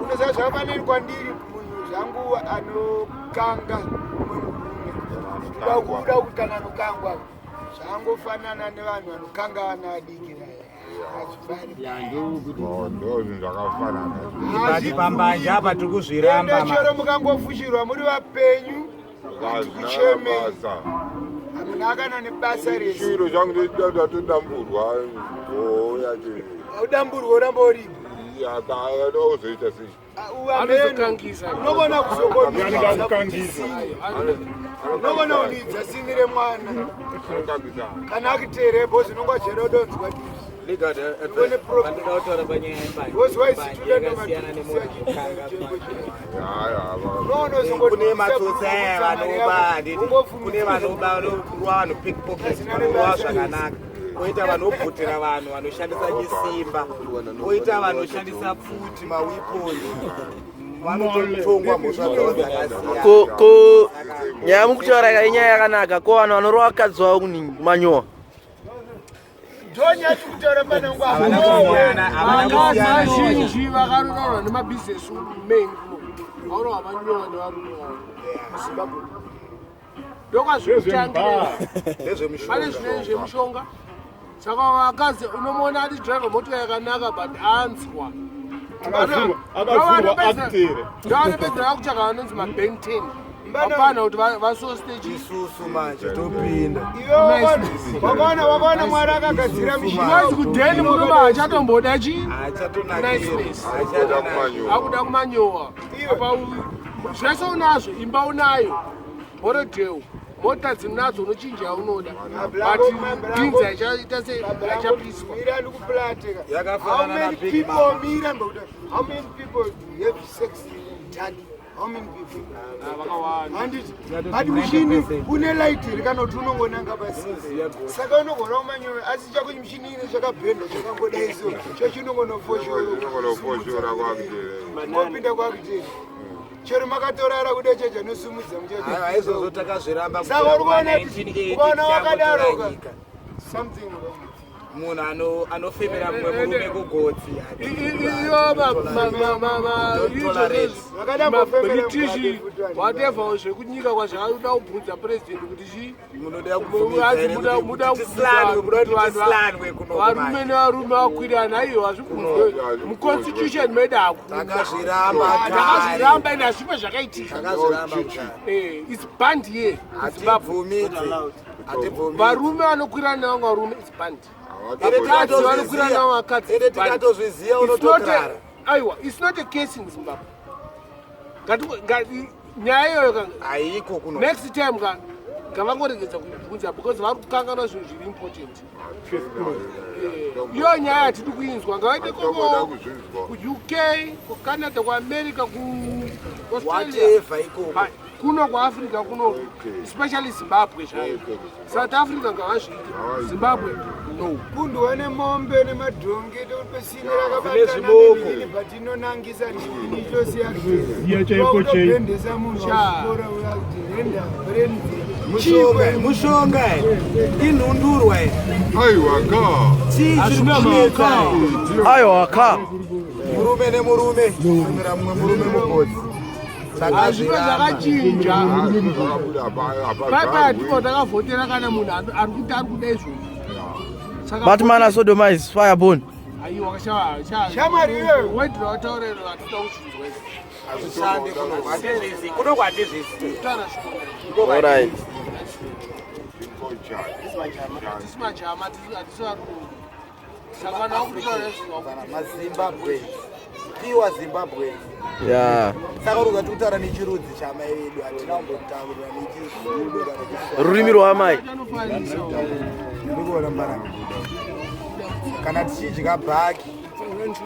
unoziva zvakafanira kwandiri munhu zvangu anokanga kuda kuti kana anokangwa zvangofanana nevanhu vanokangana adiki pambanja apa tiri kuzviramba chero mukangofushirwa muri vapenyu kuchemei amuna akana nebasa rese chiro changu ndatodamburwa udamburwa uramba uripo ozoita sei unogona kuzokonunogona unidza simire mwana kana akutere bhozi unonga cherodonzwa kune matsotsi aya kune vanoba vanhu pickpockets vanova zvakanaka koita vanobvutira vanhu vanoshandisa chisimba koita vanoshandisa pfuti mawiponi vanotongwa mhosva dzakasiyana ko nyaya mukutaura kai nyaya yakanaka ko vanhu vanorova vakadzi vavo kuningi manyowa ndonyati kutaura panangwavazhinji vakaroorwa nemabhizinesi main vaurova vanyowa nevarume muzimbabwe ndokwazvekutangira pane zvinei zvemushonga saka vakadzi unomona ati drive motoka yakanaka but anzwa ndovanopedzera kutsvaka vanonzi mabank 10 apana kuti vasostechisusu manje topinda wakaona mwari akagadzira mishinozi kudheni murume achatomboda chii akuda kumanyowa zvese unazvo imba unayo horodheu mota dzinadzo unochinja yaunoda but binzi achaita se achapiswa How many people have sex in daddy? How many people? But machine une light kana kuti unongonanga basi saka unogona kumanyowa asi chako machine ine zvakabhenda zvakangoda iso chochinongonofoshora kwakutera kwakutera chero makatorara kuda checha nosumudza muchaizvozvo takazviramba saka ukaona wakadaroka something munhu anofemera mumwe murume kugotsi british whatever zvekunyika kwazvakauda kubvunza president kuti chii varume nevarume vakwirana aiyo hazvibvunzwe muconstitution medako takazviramba ende hazvipo zvakaitika its band here zimbabwe varume vanokwirana navamwe varume its band vakadzi vanokwira navo vakadzi aiwa it's not a case in Zimbabwe nyaya iyoyo haiko kuno next time ngavangoregedza kubvunza because vari kukangana zvinhu zviri important iyo nyaya hatidi kuinzwa ngavaite kuuk kucanada kuamerica kuaustralia kuno kuafrica kuno especially zimbabwe zvayo south africa ngavazviite zimbabwe no kundwa nemombe nemadhongi topesina rakabatanamivili but inonangisa ndini chosiyakutobhendesa mushakora uyakutirenda brenzi mushonga inhundurwa aiwa ka murume nemurume kumira mumwe murume mugodzi azvipo zvakachinja paipai ndipo takavhotera kana munhu ari kuti ari kuda izvozvo batman asodomize fireborn aiwa shamwari iyoyo wedra wataurero hatuda kuchinzwa izvi kuno kwatizvisi alright hatisi majama hatisi varume saka nakutaura mazimbabwe piwa zimbabwe ya saka ruka tikutaura nechirudzi chamai vedu hatina kumbotaurira rurimi rwamai ndikuona mbaranga kana tichidya bhaki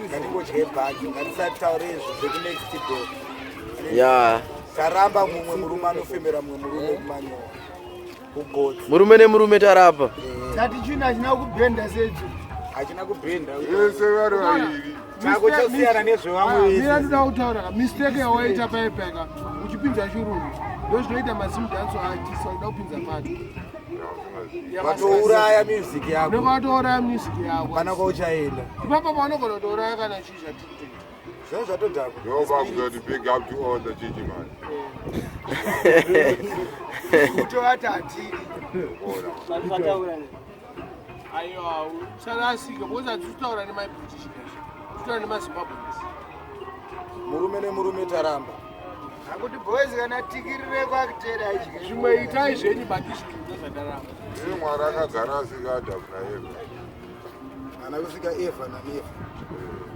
ngatingodye bhaki ngatisataure zvekunext door ya taramba mumwe murume anofemera mumwe murume kumanyowa kugodzi murume nemurume tarapa tati china hachina kubhenda secho hachina kubhenda yese vari vaviri chako chasiyana nezvevamwe mira ndoda kutaura mistake yawaita paipeka uchipinza chirungu ndozvinoita mazimdanso aitisa uda kupinza pato vatouraya music yako nokatouraya music yako kana kwauchaenda ipapa paunogona kutouraya kana chii zvatikutoita Yo, I'm going to big up to all the Gigi man. Aiwa, ucharasika boza tutaura nemai British. Tutaura nemaZimbabwe. Murume nemurume taramba. Akuti boys kana tikirire kwakutera ichi. Zvimwe itai zvenyu bakisho ndozvadaramba. Ini mwara akagara asikada kuna Eva. Ana kusika Eva naNeva.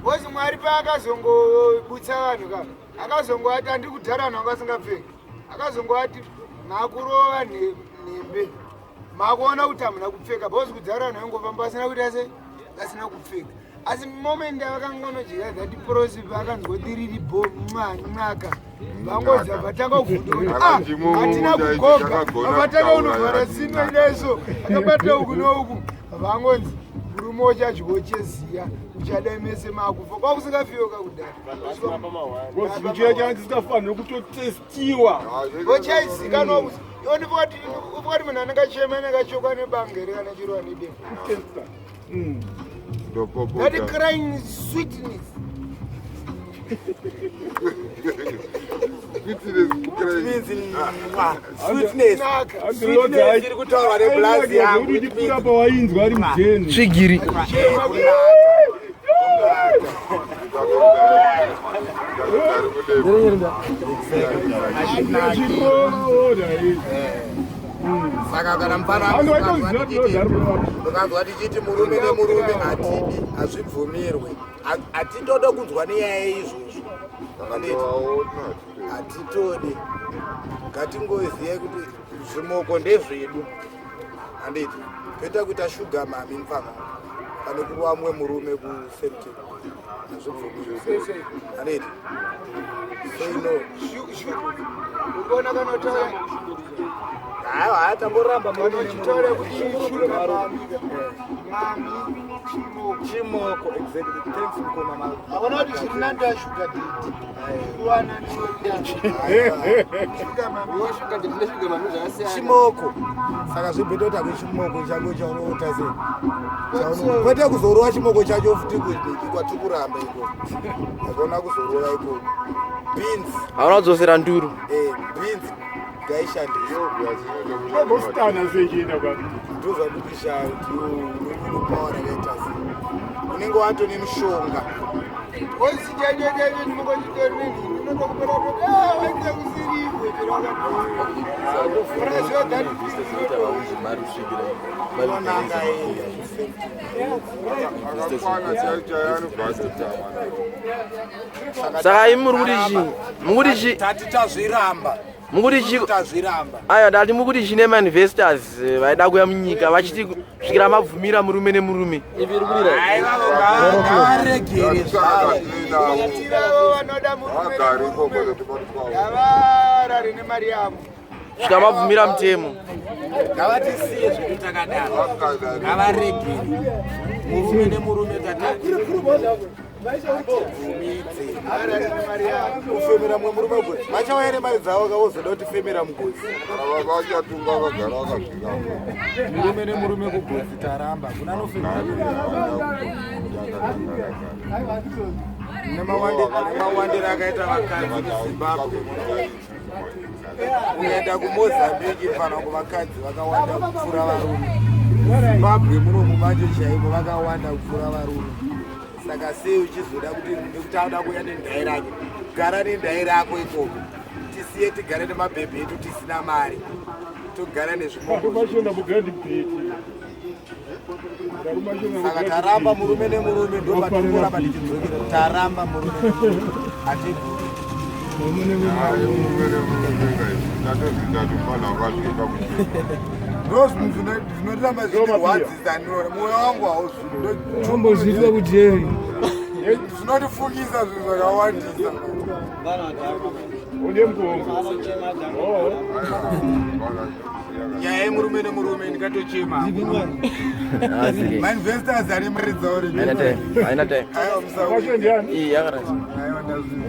Boys mwari paakazongobutsa vanhu ka. Akazongoti andikudhara nhanga asingapfeki. Akazongoti makurova nembe. Makuona kuti hamuna kupfeka. Boys kudhara nhanga ngofamba asina kuti asina kupfeka. Asi moment avakangonojira that process vakangodiriri bomaka. Vangoza vatanga kuvhunda. Hatina kugoga. Vatanga unovhara simba ineso. Akabata uku nouku. Vangonzi murume uchadyocheziya uchada mese makufa kwakusingafika kudhara. Njira chanzi sitafanira kutotestiwa. Vochaizikanwa kuti ukati munhu anengachema anengachokwa nebangere kana chirwa nedemo. That crying sweetness. Sweetness. Iri kutaura neblazi yangu. Apa wainzwa ari mujeni. Tsvigiri. Saka kana mupana ukanzwa tichiti murume nemurume hatidi, hazvibvumirwe, hatitoda kunzwa nenyaya izvozvo. Hatitodi. Ngatingozive kuti zvimoko ndezvedu. Handiti kwete kuita shuga mami mupana pane kuruwa mumwe murume kuserikini. Hazvibvumirwe. Handiti. Ukaona kana utaura Aiwa, tamboramba chitore kuti chimoko exactly. Thanks mkoma mama. Akona kuti chirinando ashuka diti. Kuwana chimoko. Saka zvibhedota kwechimoko chako chaunoita sei? Kwete kuzorova chimoko chacho futi kwatikuramba iko. Akona kuzorova iko. Beans. Hauna kudzosera nduru. Beans. Gaishandisa. Bostana zvechienda kwa. Ndozva ndikupisha kuti unopower rakaita sei. Unenge watone mushonga. Ozijajejeje ndimokochitori nini ndinotokupera kuti waita kusiribwe Saka muri chi tatitazviramba. Aya dati mukuti chine manvestors vaida kuya munyika vachiti kusvikira mabvumira murume nemurume. Ngavaregere zvavo. vanoda murume ngavarare nemari yavo. Kusvika mabvumira mutemo. Ngavatisiye zvekutakadaro. Ngavaregere. Murume nemurume kufemera mumwe murume goti vachawaere mari dzavo kavozoda kuti femera mugozi vachatunga vagara vakasvika murume nemurume kugozi taramba kuna anofemera nemawandiro akaita vakadzi kuzimbabwe kuenda kumozambiki fana kuvakadzi vakawanda kupfuura varume zimbabwe munomu manje chaivo vakawanda kupfuura varume. Saka sei uchizoda kuti ndikutauda kuya nendayi rake gara nendayi rako ikoko tisiye tigare nemabhebhe edu tisina mari togara nezvimoko. Saka taramba murume nemurume ndopatoramba tichidzokera taramba murume hatibvuri. Zvinoramba zvichirwadzisa mwoyo wangu hautombozviziva kuti yei zvinotifungisa zvinhu zvakawandisa. une mugongo nyaya yemurume nemurume ndikatochema manvestors ari mari dzavo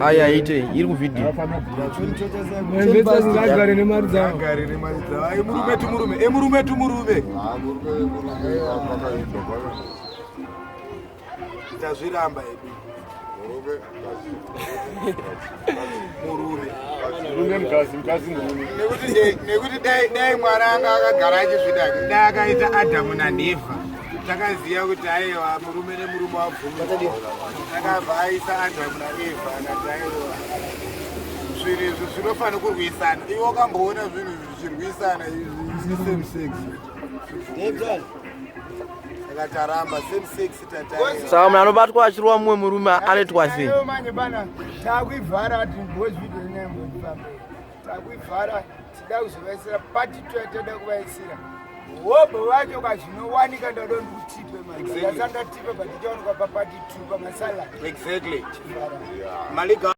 aya ite iri kuvidhio agare nemari dzavo murume tumurume emurume tumurume tazviramba edu Murume mkazi murume. Nekuti dai mwana anga akagara achizvidaka dai akaita Adamu naEvha takaziya kuti aiwa murume nemurume wabvuma takabva aisa Adamu naEvha akati aiwa zvinhu izvi zvinofanira kurwisana. Iwe wakamboona zvinhu zvichirwisana same sex saka taramba same sex tatai saka munhu anobatwa achirwa mumwe murume anoitwa sei? manje bana takuivhara kuti mbozvidio nyambofambe takuivhara tida kuzovaisira pati 2 yatada kuvaisira hobho vacho kazvinowanika ndado ndikutipe manje ndasandatipe but ichaonekwa papati 2 pamasalad exactly maliga